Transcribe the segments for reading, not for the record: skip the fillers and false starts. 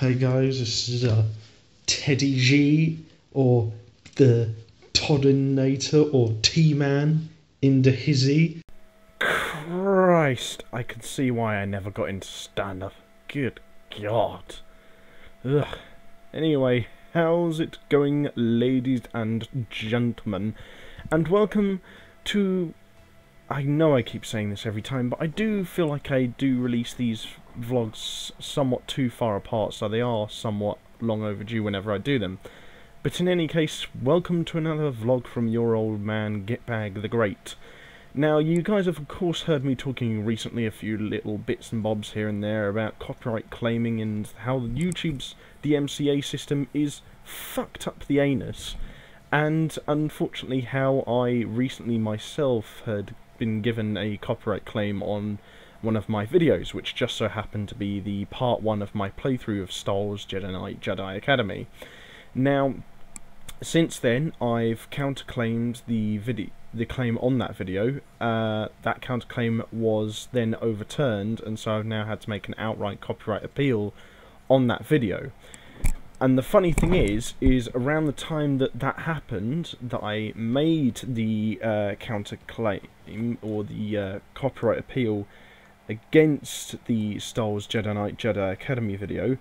Hey guys, this is Teddy G, or the Toddinator, or T-Man in the hizzy. Christ, I can see why I never got into stand-up. Good God. Ugh. Anyway, how's it going, ladies and gentlemen? And welcome to... I know I keep saying this every time, but I do feel like I do release these vlogs somewhat too far apart, so they are somewhat long overdue whenever I do them. But in any case, welcome to another vlog from your old man, Gitbag the Great. Now, you guys have of course heard me talking recently a few little bits and bobs here and there about copyright claiming and how YouTube's DMCA system is fucked up the anus. And unfortunately how I recently myself had been given a copyright claim on one of my videos, which just so happened to be the part 1 of my playthrough of Star Wars Jedi Academy. Now, since then, I've counterclaimed the claim on that video. That counterclaim was then overturned, and so I've now had to make an outright copyright appeal on that video. And the funny thing is around the time that that happened, that I made the counterclaim, or the copyright appeal against the Star Wars Jedi Academy video,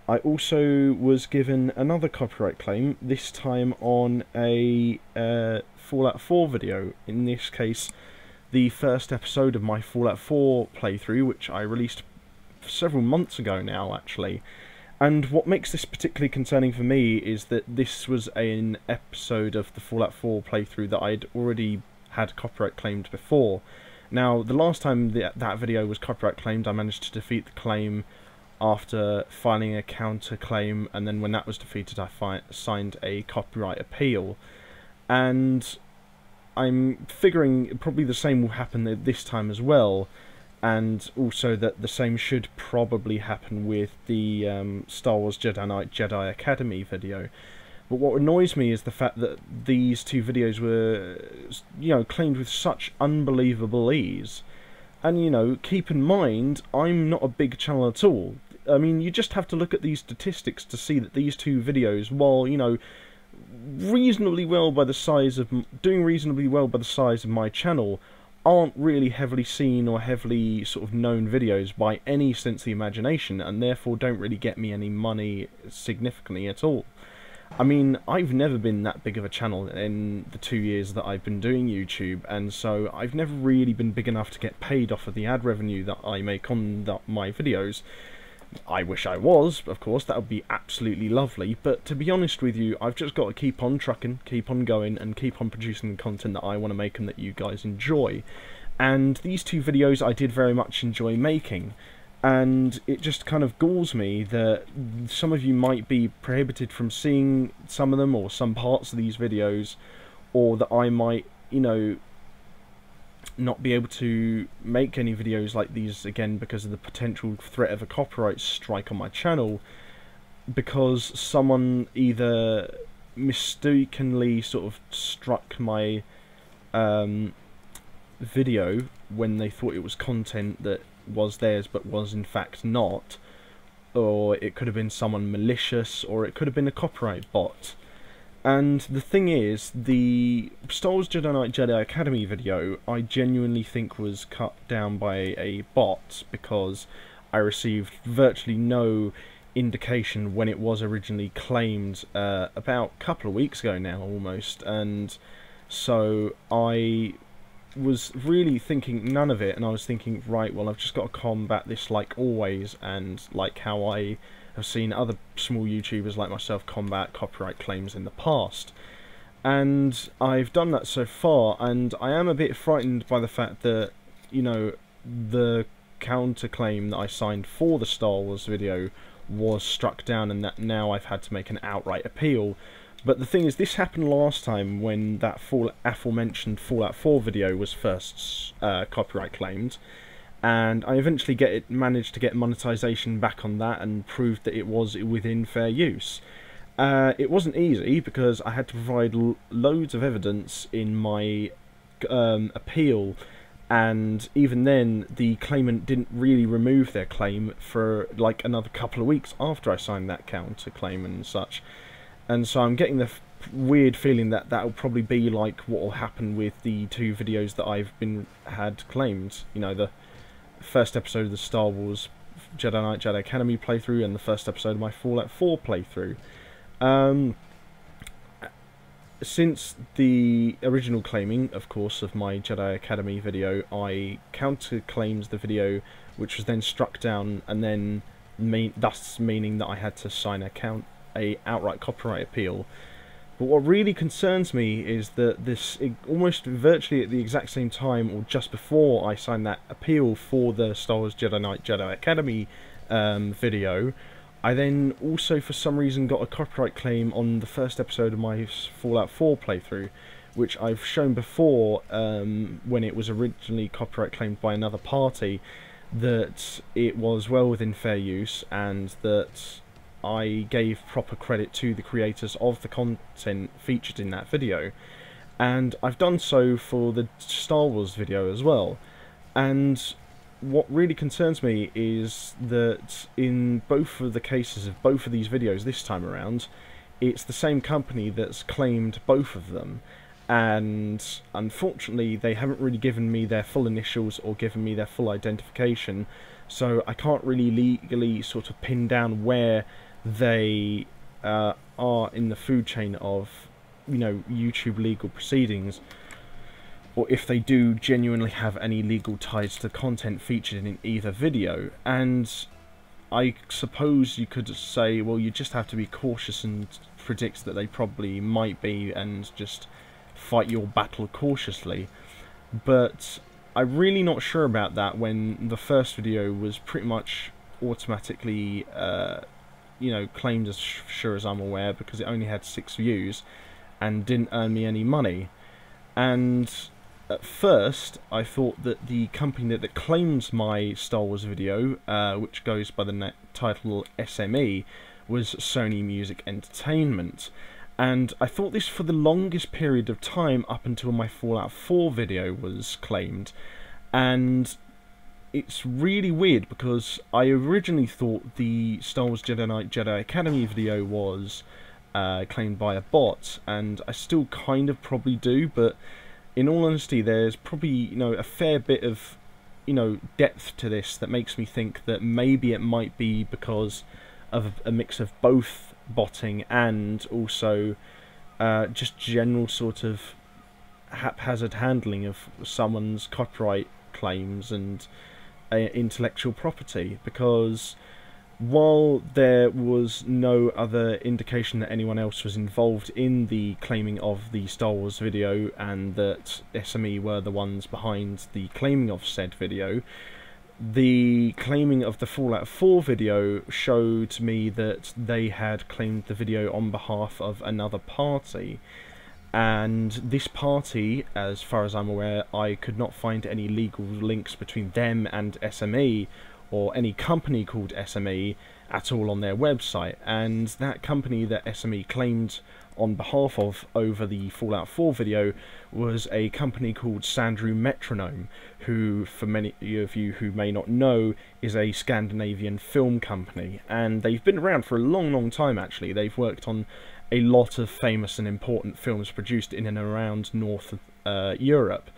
I also was given another copyright claim, this time on a Fallout 4 video. In this case, the first episode of my Fallout 4 playthrough, which I released several months ago now, actually. And what makes this particularly concerning for me is that this was an episode of the Fallout 4 playthrough that I'd already had copyright claimed before. Now, the last time that video was copyright claimed, I managed to defeat the claim after filing a counterclaim, and then when that was defeated, I signed a copyright appeal. And I'm figuring probably the same will happen this time as well. And also that the same should probably happen with the Star Wars Jedi Academy video. But what annoys me is the fact that these two videos were, claimed with such unbelievable ease. And, keep in mind, I'm not a big channel at all. I mean, you just have to look at these statistics to see that these two videos, while, doing reasonably well by the size of my channel, aren't really heavily seen or heavily sort of known videos by any sense of the imagination, and therefore don't really get me any money significantly at all. I mean, I've never been that big of a channel in the 2 years that I've been doing YouTube, and so I've never really been big enough to get paid off of the ad revenue that I make on my videos. I wish I was, of course, that would be absolutely lovely, but to be honest with you, I've just got to keep on trucking, keep on going, and keep on producing the content that I want to make and that you guys enjoy. And these two videos I did very much enjoy making, and it just kind of galls me that some of you might be prohibited from seeing some of them, or some parts of these videos, or that I might, not be able to make any videos like these again because of the potential threat of a copyright strike on my channel, because someone either mistakenly sort of struck my video when they thought it was content that was theirs but was in fact not, or it could have been someone malicious, or it could have been a copyright bot. And the thing is, the Star Wars Jedi Academy video I genuinely think was cut down by a bot, because I received virtually no indication when it was originally claimed about a couple of weeks ago now almost, and so I was really thinking none of it, and I was thinking, right, well, I've just got to combat this like always, and like how I have seen other small YouTubers like myself combat copyright claims in the past. And I've done that so far, and I am a bit frightened by the fact that, the counterclaim that I signed for the Star Wars video was struck down, and that now I've had to make an outright appeal. But the thing is, this happened last time when that aforementioned Fallout 4 video was first copyright claimed, and I eventually managed to get monetization back on that and proved that it was within fair use. It wasn't easy, because I had to provide loads of evidence in my appeal, and even then the claimant didn't really remove their claim for like another couple of weeks after I signed that counterclaim and such. And so I'm getting the weird feeling that that'll probably be like what will happen with the 2 videos that I've had claimed. You know, the first episode of the Star Wars Jedi Knight Jedi Academy playthrough and the first episode of my Fallout 4 playthrough. Since the original claiming, of course, of my Jedi Academy video, I counterclaimed the video, which was then struck down, and then thus meaning that I had to sign a outright copyright appeal. But what really concerns me is that this, almost virtually at the exact same time, or just before I signed that appeal for the Star Wars Jedi Knight Jedi Academy video, I then also for some reason got a copyright claim on the first episode of my Fallout 4 playthrough, which I've shown before when it was originally copyright claimed by another party, that it was well within fair use and that I gave proper credit to the creators of the content featured in that video. And I've done so for the Star Wars video as well. And what really concerns me is that in both of the cases of both of these videos this time around, it's the same company that's claimed both of them, and unfortunately they haven't really given me their full initials or given me their full identification, so I can't really legally sort of pin down where they are in the food chain of, you know, YouTube legal proceedings, or if they do genuinely have any legal ties to content featured in either video. And I suppose you could say, well, you just have to be cautious and predict that they probably might be and just fight your battle cautiously. But I'm really not sure about that when the first video was pretty much automatically you know, claimed as sure as I'm aware, because it only had 6 views and didn't earn me any money. And at first, I thought that the company that claims my Star Wars video, which goes by the title SME, was Sony Music Entertainment. And I thought this for the longest period of time up until my Fallout 4 video was claimed. And it's really weird because I originally thought the Star Wars Jedi Knight Jedi Academy video was claimed by a bot, and I still kind of probably do, but in all honesty, there's probably, you know, a fair bit of, you know, depth to this that makes me think that maybe it might be because of a mix of both botting and also just general sort of haphazard handling of someone's copyright claims and intellectual property. Because while there was no other indication that anyone else was involved in the claiming of the Star Wars video and that SME were the ones behind the claiming of said video, the claiming of the Fallout 4 video showed me that they had claimed the video on behalf of another party. And this party, as far as I'm aware, I could not find any legal links between them and SME, or any company called SME at all on their website. And that company that SME claimed on behalf of over the Fallout 4 video was a company called Sandrew Metronome, who, for many of you who may not know, is a Scandinavian film company. And they've been around for a long, long time actually. They've worked on a lot of famous and important films produced in and around North Europe.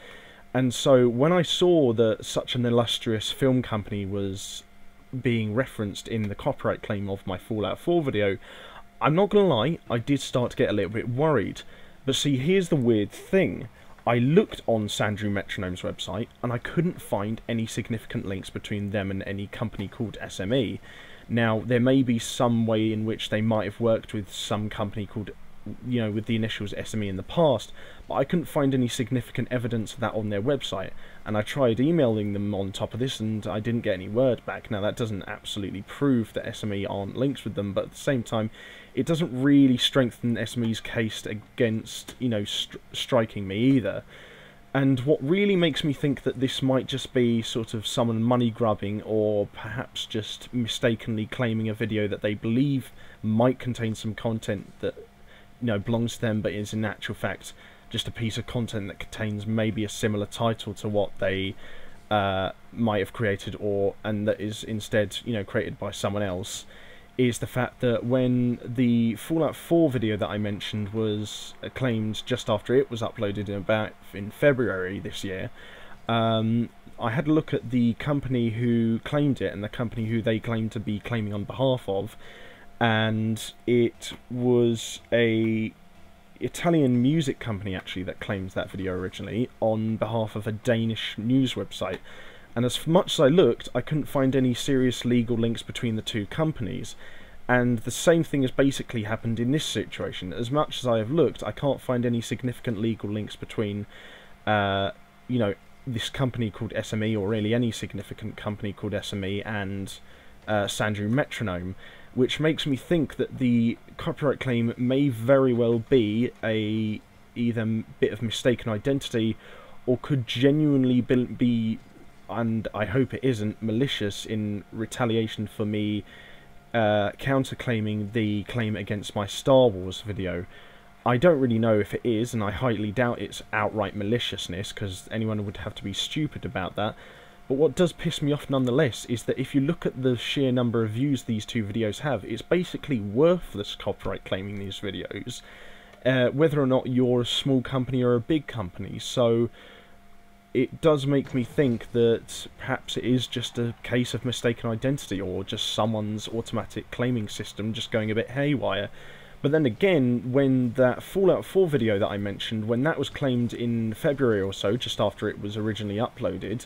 And so when I saw that such an illustrious film company was being referenced in the copyright claim of my Fallout 4 video, I'm not going to lie, I did start to get a little bit worried. But see, here's the weird thing. I looked on Sandrew Metronome's website and I couldn't find any significant links between them and any company called SME. Now, there may be some way in which they might have worked with some company called, you know, with the initials SME in the past, but I couldn't find any significant evidence of that on their website. And I tried emailing them on top of this and I didn't get any word back. Now, that doesn't absolutely prove that SME aren't linked with them, but at the same time, it doesn't really strengthen SME's case against, you know, striking me either. And what really makes me think that this might just be sort of someone money grubbing, or perhaps just mistakenly claiming a video that they believe might contain some content that, you know, belongs to them but is in actual fact just a piece of content that contains maybe a similar title to what they might have created, and that is instead, you know, created by someone else, is the fact that when the Fallout 4 video that I mentioned was claimed just after it was uploaded in February this year, I had a look at the company who claimed it and the company who they claimed to be claiming on behalf of, and it was a Italian music company actually that claims that video originally on behalf of a Danish news website. And as much as I looked, I couldn't find any serious legal links between the two companies. And the same thing has basically happened in this situation. As much as I have looked, I can't find any significant legal links between, you know, this company called SME, or really any significant company called SME, and Sandrew Metronome, which makes me think that the copyright claim may very well be either a bit of mistaken identity, or could genuinely be, and I hope it isn't, malicious in retaliation for me counterclaiming the claim against my Star Wars video. I don't really know if it is, and I highly doubt it's outright maliciousness, because anyone would have to be stupid about that. But what does piss me off nonetheless is that if you look at the sheer number of views these two videos have, it's basically worthless copyright claiming these videos, whether or not you're a small company or a big company. So it does make me think that perhaps it is just a case of mistaken identity, or just someone's automatic claiming system just going a bit haywire. But then again, when that Fallout 4 video that I mentioned, when that was claimed in February or so, just after it was originally uploaded,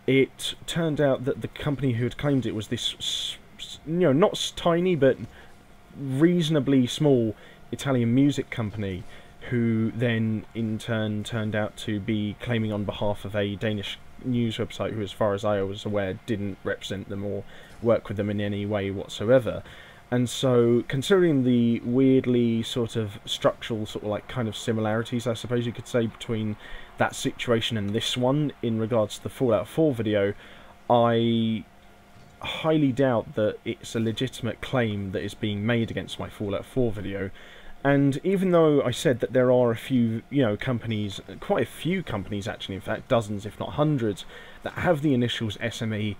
it turned out that the company who had claimed it was this, you know, not tiny, but reasonably small Italian music company, who then in turn turned out to be claiming on behalf of a Danish news website who, as far as I was aware, didn't represent them or work with them in any way whatsoever. And so, considering the weirdly sort of structural, sort of like kind of similarities, I suppose you could say, between that situation and this one in regards to the Fallout 4 video, I highly doubt that it's a legitimate claim that is being made against my Fallout 4 video. And even though I said that there are a few, you know, companies, quite a few companies actually, in fact, dozens if not hundreds, that have the initials SME,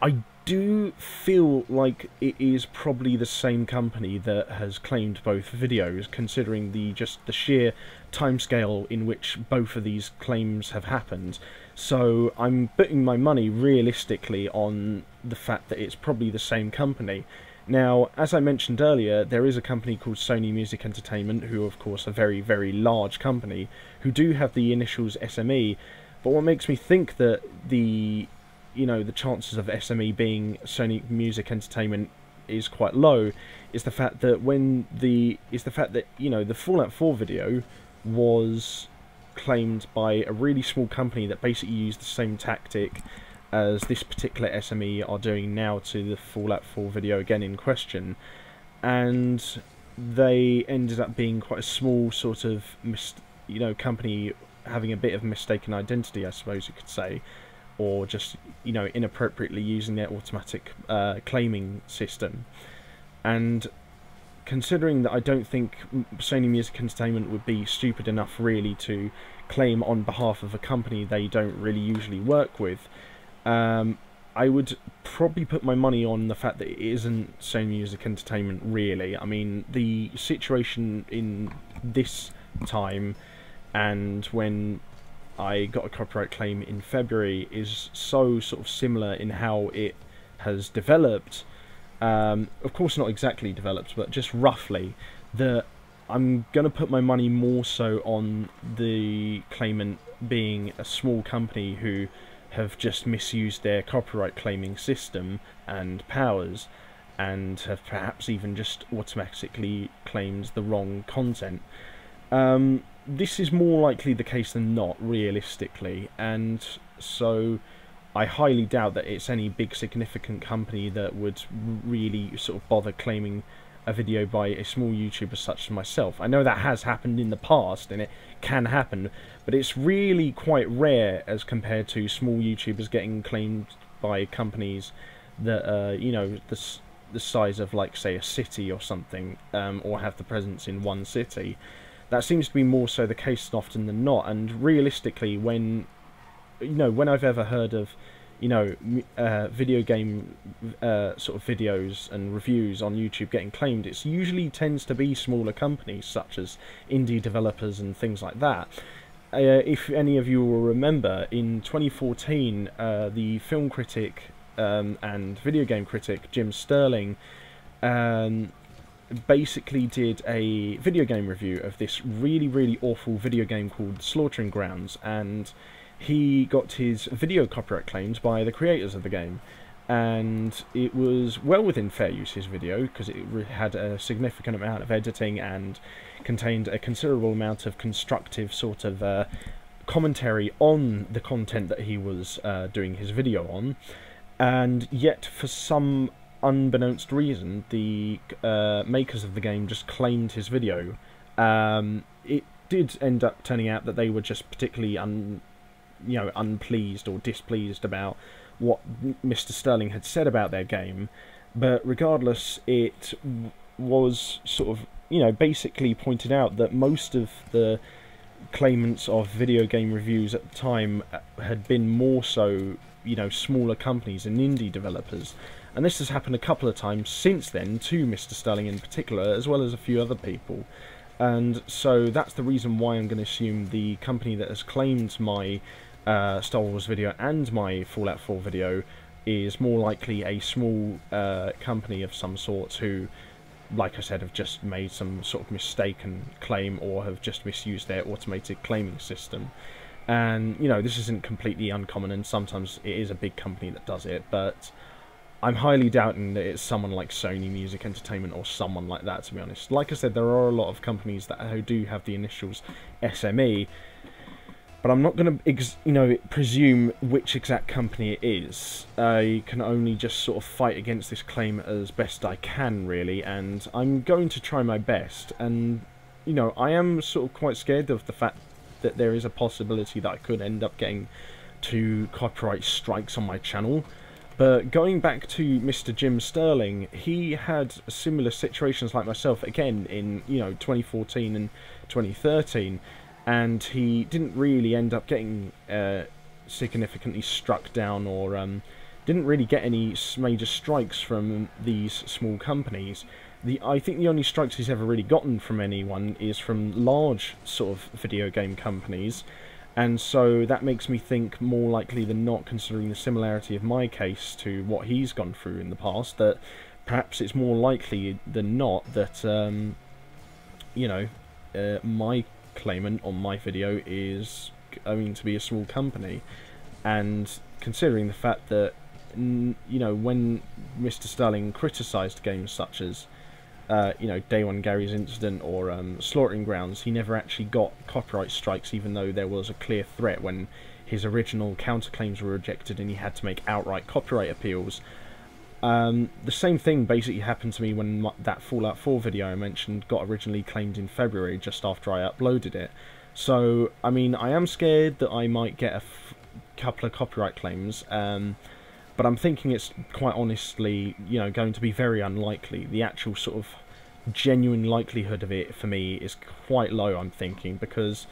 I do feel like it is probably the same company that has claimed both videos, considering the sheer timescale in which both of these claims have happened. So I'm putting my money realistically on the fact that it's probably the same company. Now, as I mentioned earlier, there is a company called Sony Music Entertainment, who of course are a very, very large company, who do have the initials SME, but what makes me think that the chances of SME being Sony Music Entertainment is quite low is the fact that the Fallout 4 video was claimed by a really small company that basically used the same tactic as this particular SME are doing now to the Fallout 4 video again in question, and they ended up being quite a small sort of company having a bit of mistaken identity, I suppose you could say, or just, you know, inappropriately using their automatic claiming system. And considering that I don't think Sony Music Entertainment would be stupid enough really to claim on behalf of a company they don't really usually work with, I would probably put my money on the fact that it isn't Sony Music Entertainment really. I mean, the situation in this time and when I got a copyright claim in February is so sort of similar in how it has developed. Of course not exactly developed, but just roughly, that I'm going to put my money more so on the claimant being a small company who have just misused their copyright claiming system and powers, and have perhaps even just automatically claimed the wrong content. This is more likely the case than not, realistically, and so I highly doubt that it's any big significant company that would really sort of bother claiming a video by a small YouTuber such as myself. I know that has happened in the past, and it can happen, but it's really quite rare as compared to small YouTubers getting claimed by companies that are, you know, the size of, like, say, a city or something, or have the presence in one city. that seems to be more so the case often than not. And realistically, when I've ever heard of video game sort of videos and reviews on YouTube getting claimed, it usually tends to be smaller companies such as indie developers and things like that. If any of you will remember, in 2014, the film critic and video game critic Jim Sterling basically did a video game review of this really awful video game called Slaughtering Grounds, and he got his video copyright claims by the creators of the game, and it was well within fair use, his video, because it had a significant amount of editing and contained a considerable amount of constructive sort of commentary on the content that he was doing his video on. And yet, for some unbeknownst reason, the makers of the game just claimed his video. It did end up turning out that they were just particularly unpleased or displeased about what Mr. Sterling had said about their game, but regardless, it was sort of basically pointed out that most of the claimants of video game reviews at the time had been more so smaller companies and indie developers, and this has happened a couple of times since then to Mr. Sterling in particular, as well as a few other people. And so that's the reason why I'm going to assume the company that has claimed my Star Wars video and my Fallout 4 video is more likely a small company of some sort who, like I said, have just made some sort of mistaken claim or have just misused their automated claiming system. And this isn't completely uncommon, and sometimes it is a big company that does it, but I'm highly doubting that it's someone like Sony Music Entertainment or someone like that, to be honest. Like I said, there are a lot of companies that do have the initials SME, but I'm not going to, presume which exact company it is. I can only just sort of fight against this claim as best I can, really, and I'm going to try my best. And, I am sort of quite scared of the fact that there is a possibility that I could end up getting 2 copyright strikes on my channel. But going back to Mr. Jim Sterling, he had similar situations like myself, again, in, 2014 and 2013, and he didn't really end up getting significantly struck down, or didn't really get any major strikes from these small companies. I think the only strikes he's ever really gotten from anyone is from large sort of video game companies, and so that makes me think, more likely than not, considering the similarity of my case to what he's gone through in the past, that perhaps it's more likely than not that my claimant on my video is going to be a small company. And considering the fact that when Mr. Sterling criticised games such as Day One Gary's Incident or Slaughtering Grounds, he never actually got copyright strikes, even though there was a clear threat when his original counterclaims were rejected and he had to make outright copyright appeals. The same thing basically happened to me when that Fallout 4 video I mentioned got originally claimed in February, just after I uploaded it. So, I mean, I am scared that I might get a couple of copyright claims, but I'm thinking it's quite honestly, going to be very unlikely. The actual sort of genuine likelihood of it for me is quite low, I'm thinking, because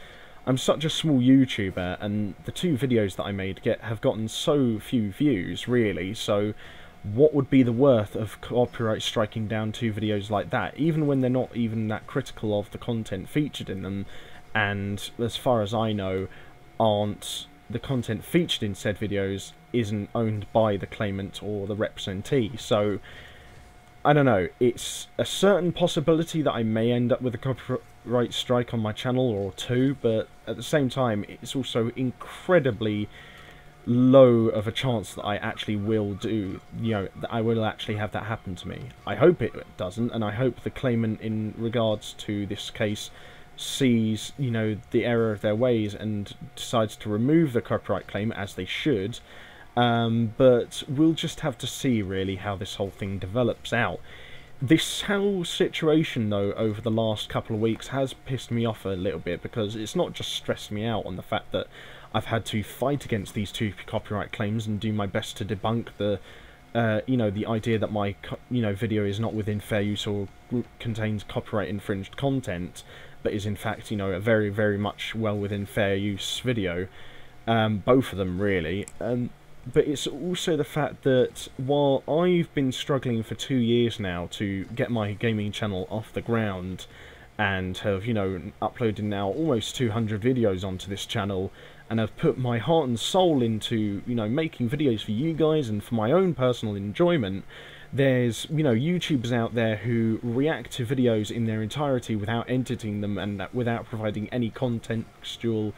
I'm such a small YouTuber, and the 2 videos that I made have gotten so few views, really, so what would be the worth of copyright striking down 2 videos like that, even when they're not even that critical of the content featured in them, and as far as I know, the content featured in said videos isn't owned by the claimant or the representee. So, I don't know, it's a certain possibility that I may end up with a copyright strike on my channel, or 2, but at the same time, it's also incredibly low of a chance that I actually will that I will actually have that happen to me. I hope it doesn't, and I hope the claimant in regards to this case sees, the error of their ways and decides to remove the copyright claim, as they should. But we'll just have to see, really, how this whole thing develops out. This whole situation, though, over the last couple of weeks has pissed me off a little bit, because it's not just stressed me out on the fact that I've had to fight against these 2 copyright claims and do my best to debunk the idea that my video is not within fair use or contains copyright infringed content. but is in fact, you know, a very, very much well within fair use video. Both of them really. But it's also the fact that while I've been struggling for 2 years now to get my gaming channel off the ground, and have, you know, uploaded now almost 200 videos onto this channel, and have put my heart and soul into, you know, making videos for you guys and for my own personal enjoyment, there's, you know, YouTubers out there who react to videos in their entirety without editing them and without providing any contextual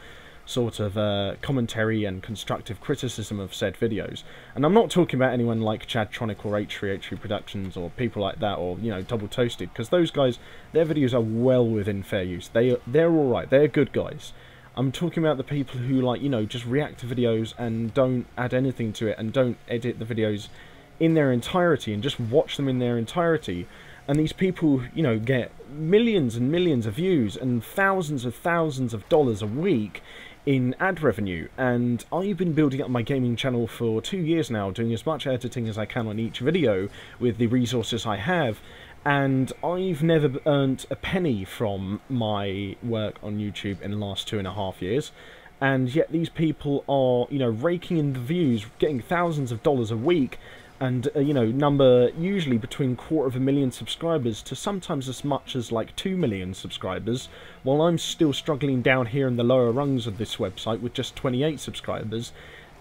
sort of commentary and constructive criticism of said videos. And I'm not talking about anyone like Chadtronic or H3H3 Productions or people like that, or, you know, Double Toasted, because those guys, their videos are well within fair use. They're alright, they're good guys. I'm talking about the people who, like, you know, just react to videos and don't add anything to it and don't edit the videos in their entirety and just watch them in their entirety. And these people, you know, get millions and millions of views and thousands of dollars a week in ad revenue. And I've been building up my gaming channel for 2 years now, doing as much editing as I can on each video with the resources I have, and I've never earned a penny from my work on YouTube in the last 2.5 years. And yet these people are, you know, raking in the views, getting thousands of dollars a week, and, you know, number usually between 250,000 subscribers to sometimes as much as like 2 million subscribers, while I'm still struggling down here in the lower rungs of this website with just 28 subscribers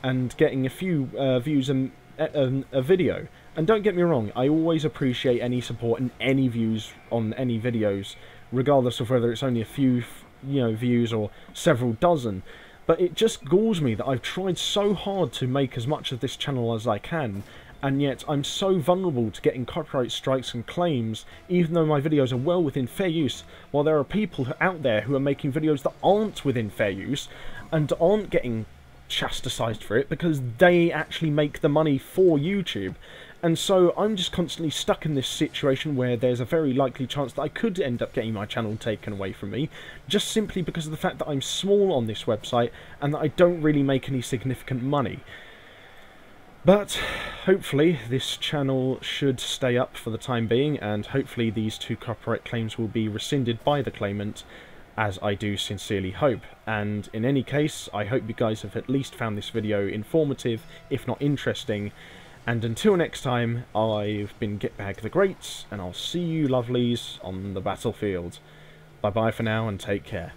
and getting a few views a video. And don't get me wrong, I always appreciate any support and any views on any videos, regardless of whether it's only a few, you know, views or several dozen. But it just galls me that I've tried so hard to make as much of this channel as I can, and yet I'm so vulnerable to getting copyright strikes and claims, even though my videos are well within fair use, while there are people out there who are making videos that aren't within fair use, and aren't getting chastised for it, because they actually make the money for YouTube. And so I'm just constantly stuck in this situation where there's a very likely chance that I could end up getting my channel taken away from me, just simply because of the fact that I'm small on this website, and that I don't really make any significant money. But hopefully this channel should stay up for the time being, and hopefully these 2 copyright claims will be rescinded by the claimant, as I do sincerely hope. And in any case, I hope you guys have at least found this video informative, if not interesting. And until next time, I've been Gitbag the Great, and I'll see you lovelies on the battlefield. Bye bye for now, and take care.